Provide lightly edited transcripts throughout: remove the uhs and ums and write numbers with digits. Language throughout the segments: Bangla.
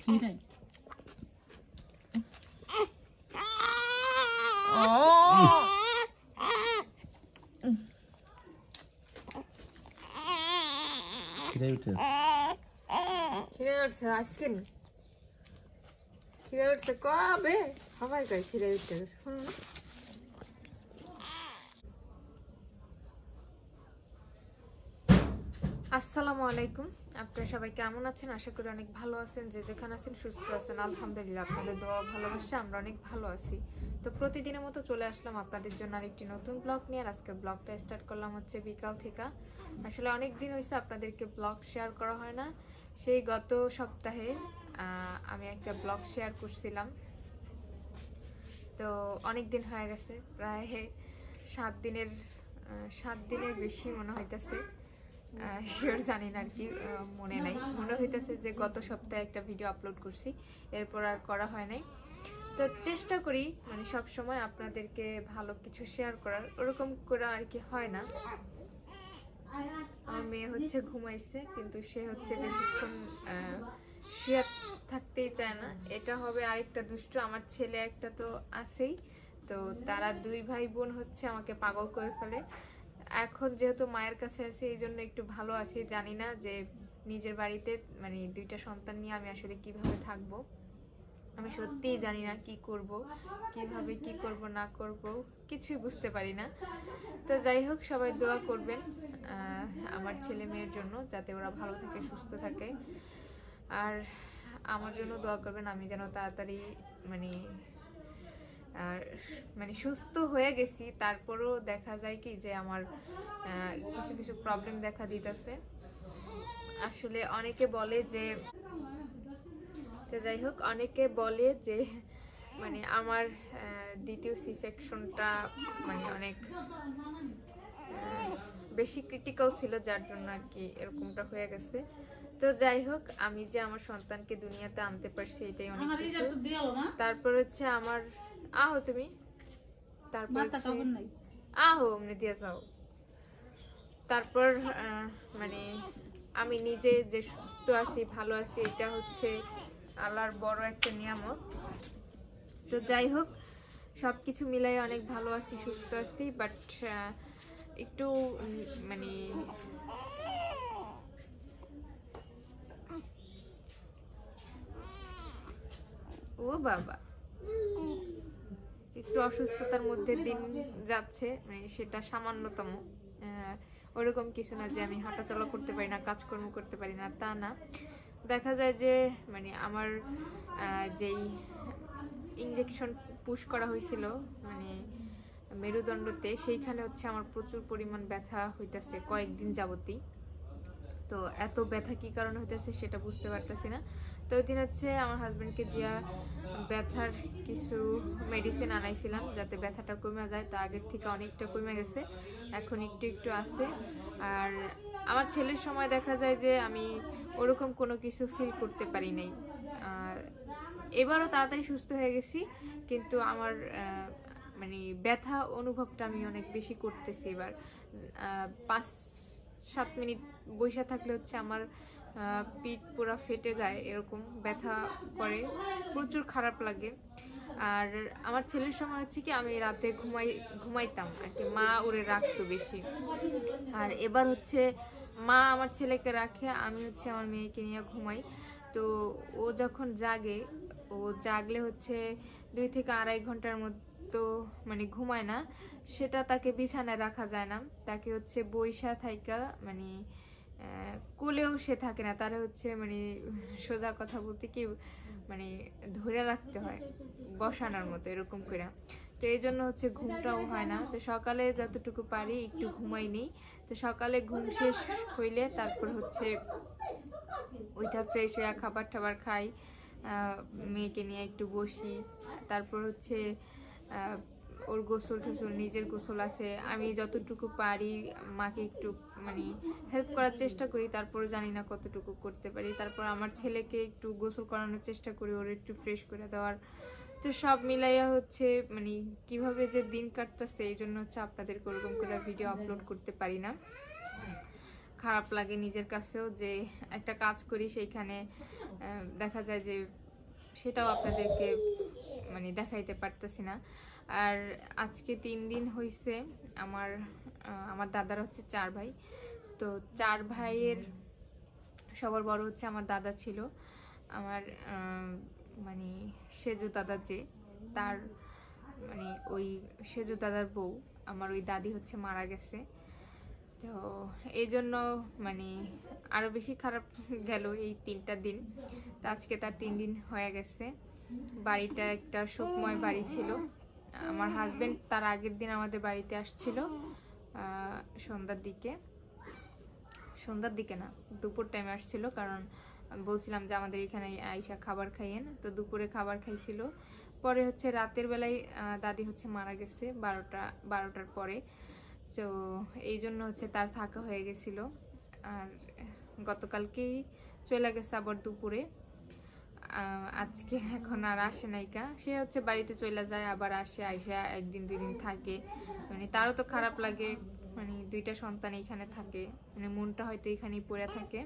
খিরাই খিরাই উঠে খিরে উঠছে আজকে নি খিরে উঠছে কবে সবাই কয় খিরে উঠতে গেছে শুনুন না আসসালামু আলাইকুম আপনারা সবাই কেমন আছেন আশা করি অনেক ভালো আছেন যে যেখানে আছেন সুস্থ আছেন আলহামদুলিল্লাহ আপনাদের দোয়া ভালোবাসা আমরা অনেক ভালো আছি তো প্রতিদিনের মতো চলে আসলাম আপনাদের জন্য আরেকটি নতুন ব্লগ নিয়ে আর আজকের ব্লগটা স্টার্ট করলাম হচ্ছে বিকাল থেকে আসলে অনেক দিন হয়েছে আপনাদেরকে ব্লগ শেয়ার করা হয় না সেই গত সপ্তাহে আমি একটা ব্লগ শেয়ার করছিলাম তো অনেক দিন হয়ে গেছে প্রায় 7 দিনের বেশি মনে হইতেছে শিওর জানি না আর কি মনে নাই মনে হইতেছে যে গত সপ্তাহে একটা ভিডিও আপলোড করছি এরপর আর করা হয় নাই তো চেষ্টা করি মানে সব সময় আপনাদেরকে ভালো কিছু শেয়ার করার ওরকম করে আর কি হয় না আমার মেয়ে হচ্ছে ঘুমাইছে কিন্তু সে হচ্ছে বেশিক্ষণ শুয়ে থাকতেই চায় না এটা হবে আরেকটা দুষ্ট আমার ছেলে একটা তো আছেই তো তারা দুই ভাই বোন হচ্ছে আমাকে পাগল করে ফেলে এখন যেহেতু মায়ের কাছে আছি এই জন্য একটু ভালো আছি জানি না যে নিজের বাড়িতে মানে দুইটা সন্তান নিয়ে আমি আসলে কিভাবে থাকবো আমি সত্যিই জানি না কি করব কিভাবে কি করব না করব কিছুই বুঝতে পারি না তো যাই হোক সবাই দোয়া করবেন আমার ছেলে মেয়ের জন্য যাতে ওরা ভালো থাকে সুস্থ থাকে আর আমার জন্য দোয়া করবেন আমি যেন তাড়াতাড়ি মানে সুস্থ হয়ে গেছি তারপরেও দেখা যায় কি যে আমার কিছু কিছু প্রবলেম দেখা দিতেছে আসলে অনেকে বলে যে তো যাই হোক অনেকে বলে যে মানে আমার দ্বিতীয় সি সেকশনটা মানে অনেক বেশি ক্রিটিক্যাল ছিল যার জন্য আর কি এরকমটা হয়ে গেছে তো যাই হোক আমি যে আমার সন্তানকে দুনিয়াতে আনতে পারছি এটাই অনেক কিছু তারপর হচ্ছে আমার আহো তুমি তারপর আহো এমনি দিয়ে যাও তারপর মানে আমি নিজে যে সুস্থ আছি ভালো আছি এটা হচ্ছে আল্লাহর বড় একটা নিয়ামত তো যাই হোক সবকিছু মিলাই অনেক ভালো আছি সুস্থ আছি বাট একটু মানে ও বাবা একটু অসুস্থতার মধ্যে দিন যাচ্ছে মানে সেটা সামান্যতম ওরকম কিছু না যে আমি হাঁটাচলা করতে পারি না কাজকর্ম করতে পারি না তা না দেখা যায় যে মানে আমার যেই ইনজেকশন পুশ করা হয়েছিল মানে মেরুদণ্ডতে সেইখানে হচ্ছে আমার প্রচুর পরিমাণ ব্যথা হইতেছে কয়েকদিন যাবতই তো এত ব্যথা কি কারণে হইতেছে সেটা বুঝতে পারতেছি না তো ওই দিন হচ্ছে আমার হাজব্যান্ডকে দিয়া ব্যথার কিছু মেডিসিন আনাইছিলাম যাতে ব্যথাটা কমে যায় তা আগের থেকে অনেকটা কমে গেছে এখন একটু একটু আছে আর আমার ছেলের সময় দেখা যায় যে আমি ওরকম কোনো কিছু ফিল করতে পারি নাই এবারও তাড়াতাড়ি সুস্থ হয়ে গেছি কিন্তু আমার মানে ব্যথা অনুভবটা আমি অনেক বেশি করতেছি এবার 5-7 মিনিট বসে থাকলে হচ্ছে আমার পিঠ পুরো ফেটে যায় এরকম ব্যথা করে প্রচুর খারাপ লাগে আর আমার ছেলের সময় হচ্ছে কি আমি রাতে ঘুমাইতাম আর কি মা ওরে রাখতো বেশি আর এবার হচ্ছে মা আমার ছেলেকে রাখে আমি হচ্ছে আমার মেয়েকে নিয়ে ঘুমাই তো ও যখন ও জাগলে হচ্ছে 2 থেকে 2.5 ঘন্টার মতো মানে ঘুমায় না সেটা তাকে বিছানায় রাখা যায় না তাকে হচ্ছে বইসা থাইকা মানে কোলেও সে থাকে না তারা হচ্ছে মানে সোজা কথা বলতে কি মানে ধরে রাখতে হয় বসানোর মতো এরকম করে তো এই জন্য হচ্ছে ঘুমটাও হয় না তো সকালে যতটুকু পারি একটু ঘুমাই নিই তো সকালে ঘুম শেষ হইলে তারপর হচ্ছে ওইটা ফ্রেশ হয়ে খাবার টাবার খাই মেয়েকে নিয়ে একটু বসি তারপর হচ্ছে ওর গোসল টোসল নিজের গোসল আছে আমি যতটুকু পারি মাকে একটু মানে হেল্প করার চেষ্টা করি তারপর জানি না কতটুকু করতে পারি তারপর আমার ছেলেকে একটু গোসল করানোর চেষ্টা করি ওর একটু ফ্রেশ করে দেওয়ার তো সব মিলাইয়া হচ্ছে মানে কিভাবে যে দিন কাটতেছে এই জন্য হচ্ছে আপনাদের ওরকম করে ভিডিও আপলোড করতে পারি না খারাপ লাগে নিজের কাছেও যে একটা কাজ করি সেইখানে দেখা যায় যে সেটাও আপনাদেরকে মানে দেখাইতে পারতেছি না। আর আজকে 3 দিন হয়েছে আমার দাদার হচ্ছে 4 ভাই, তো 4 ভাইয়ের সবার বড় হচ্ছে আমার দাদা ছিল। আমার মানে সেজু দাদা যে তার মানে ওই সেজু দাদার বউ আমার ওই দাদি হচ্ছে মারা গেছে। তো এই জন্য মানে আরো বেশি খারাপ গেল এই 3টা দিন। তো আজকে তার 3 দিন হয়ে গেছে। বাড়িটা একটা শোকময় বাড়ি ছিল। আমার হাজবেন্ড তার আগের দিন আমাদের বাড়িতে আসছিল সন্ধ্যার দিকে না, দুপুর টাইমে আসছিল, কারণ আমি বলছিলাম যে আমাদের এখানে আইসা খাবার খাইয়েন, তো দুপুরে খাবার খাইছিল। পরে হচ্ছে রাতের বেলায় দাদি হচ্ছে মারা গেছে 12টার পরে। তো এই জন্য হচ্ছে তার থাকা হয়ে গেছিল। আর গতকালকেই চলে গেছে আবার দুপুরে। আজকে এখন আর আসে নাইকা, সে হচ্ছে বাড়িতে চলে যায় আবার আসে, আইসা 1 দিন 2 দিন থাকে। মানে তারও তো খারাপ লাগে, মানে 2টা সন্তান এখানে থাকে, মানে মনটা হয়তো এখানেই পড়ে থাকে।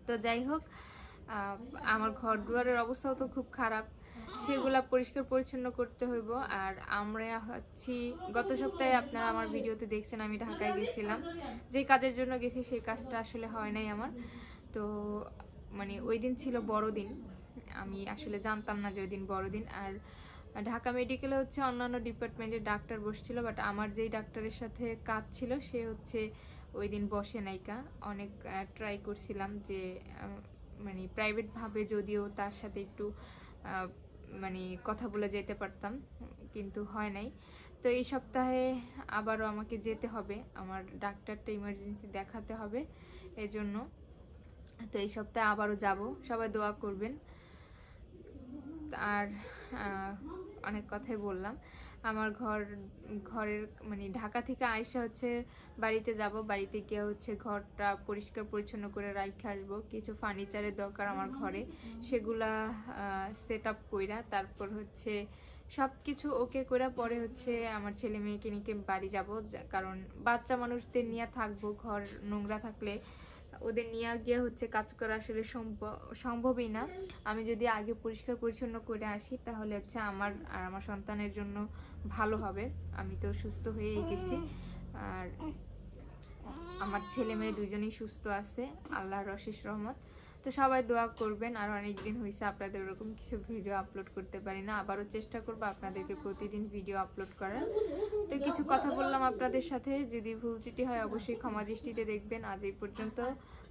তো যাই হোক, আমার ঘর দুয়ারের অবস্থাও তো খুব খারাপ, সেগুলা পরিষ্কার পরিচ্ছন্ন করতে হইব। আর আমরা হচ্ছি গত সপ্তাহে আপনারা আমার ভিডিওতে দেখছেন আমি ঢাকায় গেছিলাম, যে কাজের জন্য গেছি সেই কাজটা আসলে হয় নাই আমার। তো মানে ওই দিন ছিল বড়দিন, আমি আসলে জানতাম না যে ওই দিন বড়দিন। আর ঢাকা মেডিকেলে হচ্ছে অন্যান্য ডিপার্টমেন্টের ডাক্তার বসছিল, বাট আমার যেই ডাক্তারের সাথে কাজ ছিল সে হচ্ছে ওই দিন বসে নাইকা। অনেক ট্রাই করছিলাম যে মানে প্রাইভেটভাবে যদিও তার সাথে একটু মানে কথা বলে যেতে পারতাম, কিন্তু হয় নাই। তো এই সপ্তাহে আবারও আমাকে যেতে হবে, আমার ডাক্তারটা ইমার্জেন্সি দেখাতে হবে এই জন্য। তো এই সপ্তাহে আবারও যাব, সবাই দোয়া করবেন। আর অনেক কথাই বললাম। আমার ঘরের মানে ঢাকা থেকে আইসা হচ্ছে বাড়িতে যাব, বাড়িতে গিয়ে হচ্ছে ঘরটা পরিষ্কার পরিচ্ছন্ন করে রাখতে আসবো। কিছু ফার্নিচারের দরকার আমার ঘরে, সেগুলা সেট আপ কইরা তারপর হচ্ছে সব কিছু ওকে করে পরে হচ্ছে আমার ছেলে মেয়েকে নিয়ে বাড়ি যাব, কারণ বাচ্চা মানুষদের নিয়ে থাকবো, ঘর নোংরা থাকলে ওদের নিয়ে গিয়ে হচ্ছে কাজ করা আসলে সম্ভবই না। আমি যদি আগে পরিষ্কার পরিচ্ছন্ন করে আসি তাহলে হচ্ছে আমার আর আমার সন্তানের জন্য ভালো হবে। আমি তো সুস্থ হয়েই গেছি, আর আমার ছেলে মেয়ে দুজনেই সুস্থ আছে, আল্লাহর অশেষ রহমত। তো সবাই দোয়া করবেন। আর অনেক দিন হয়েছে আপনাদের ওরকম কিছু ভিডিও আপলোড করতে পারি না, আবারও চেষ্টা করবো আপনাদেরকে প্রতিদিন ভিডিও আপলোড করার। তো কিছু কথা বললাম আপনাদের সাথে, যদি ভুল ত্রুটি হয় অবশ্যই ক্ষমা দৃষ্টিতে দেখবেন। আজ এই পর্যন্ত,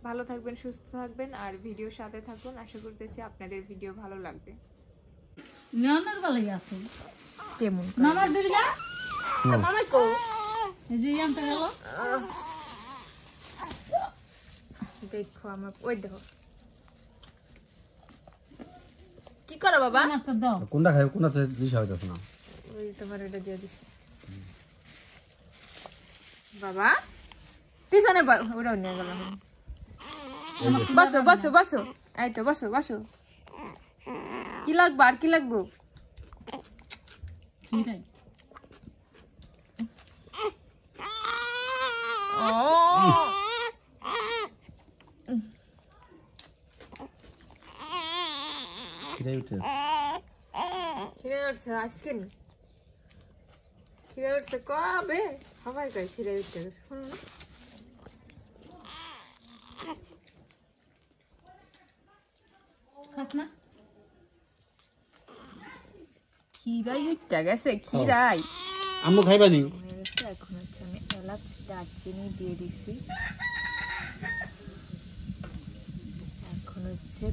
ভালো থাকবেন, সুস্থ থাকবেন, আর ভিডিওর সাথে থাকুন। আশা করতেছি আপনাদের ভিডিও ভালো লাগবে। নানার বালাই আছে কেমন মামার দিলা মামা কো এই যে আনতে গেল, দেখো আমার ওই দেখো কি করো বাবা, নাটা দাও কোনটা খাই কোনটাতে দিশা হইতাছে না। ওই তোমার এটা দিয়ে দিছি বাবা, পিছনে ওরাও নিয়ে গেল। বসো বসো বসো, এই তো বসো বসো। কি লাগবে আর কি লাগবে? চিরাই খিরে উঠছে আজকে নি, খিরে উঠছে কবে? সবাই কয় খিরে উঠতে গেছে, শুনুন না। খাস না খিরাই উঠতে গেছে, খিরাই আম্মু খাইবানি। এখন হচ্ছে আমি এলাচ দারচিনি দিয়ে দিছি। এখন হচ্ছে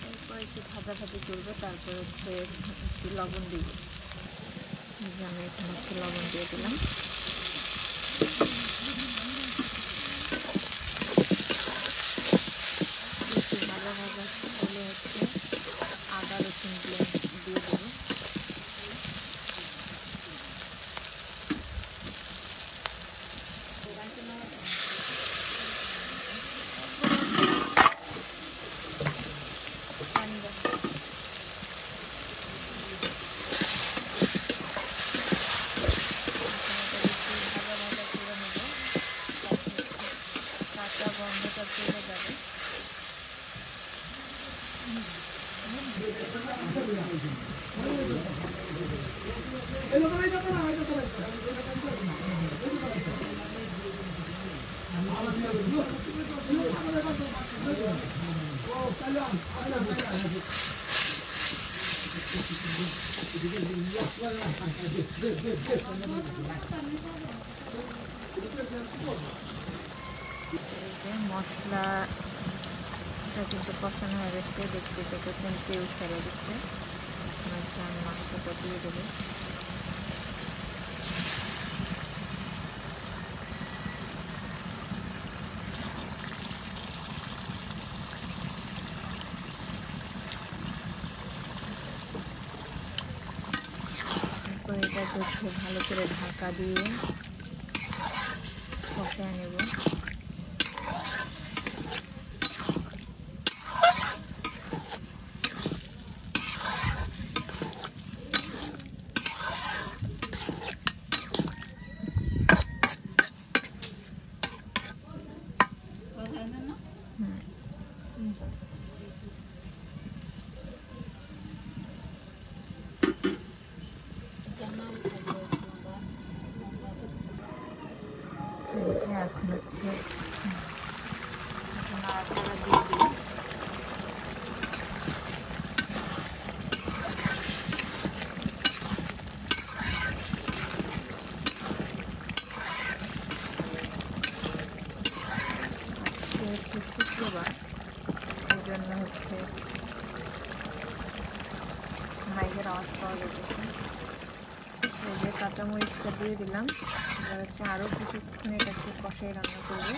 এরপর একটু ভাজাভাজি করবো, তারপর হচ্ছে একটু লবণ দিব। আমি এখন হচ্ছে লবণ দিয়ে দিলাম। ভাজা ভাজা হলে হচ্ছে আদা রসুন দিয়ে দেবো। মশলাটা কিন্তু কষানো হয়ে গেছে, দেখতে পেতেছেন তেল ছেড়ে দিচ্ছে। আমি মাংসটা দিয়ে দেবো। এটা দেখে ভালো করে ঢাকা দিয়ে কষায় নেব। এখন হচ্ছে নাড়াচাড়া দিয়ে দিই। আজকে হচ্ছে শুক্রবার, এই জন্য হচ্ছে মাইকের আওয়াজ পাওয়া যাচ্ছে। এই যে কাঁচামরিচটা দিয়ে দিলাম। এবার হচ্ছে আরও কিছুক্ষণ এটাকে কষাই রান্না করবো।